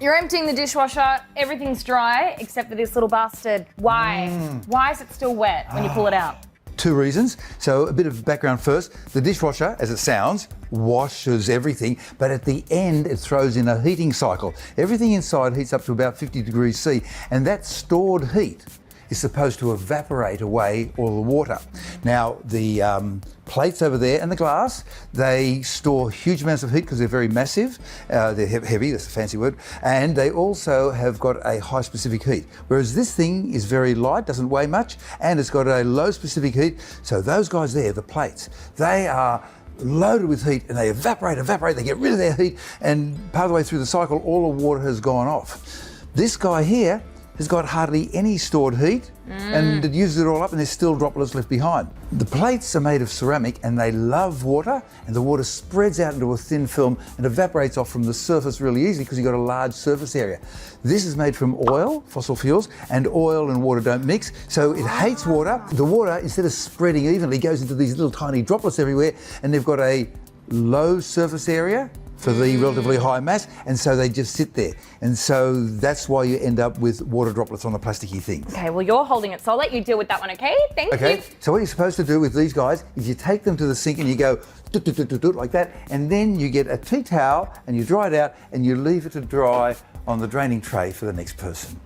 You're emptying the dishwasher, everything's dry except for this little bastard. Why? Why is it still wet when you pull it out? Two reasons. So a bit of background first. The dishwasher, as it sounds, washes everything, but at the end it throws in a heating cycle. Everything inside heats up to about 50 degrees C, and that stored heat is supposed to evaporate away all the water. Now, the plates over there and the glass, they store huge amounts of heat because they're very massive. They're heavy, that's a fancy word. And they also have got a high specific heat. Whereas this thing is very light, doesn't weigh much, and it's got a low specific heat. So those guys there, the plates, they are loaded with heat and they evaporate, they get rid of their heat, and part of the way through the cycle, all the water has gone off. This guy here has got hardly any stored heat, and it uses it all up and there's still droplets left behind. The plates are made of ceramic and they love water, and the water spreads out into a thin film and evaporates off from the surface really easily because you've got a large surface area. This is made from oil, fossil fuels, and oil and water don't mix, so it hates water. The water, instead of spreading evenly, goes into these little tiny droplets everywhere, and they've got a low surface area for the relatively high mass, and so they just sit there. And so that's why you end up with water droplets on the plasticky thing. Okay, well, you're holding it, so I'll let you deal with that one, okay? Thank you. So what you're supposed to do with these guys is you take them to the sink and you go like that, and then you get a tea towel and you dry it out and you leave it to dry on the draining tray for the next person.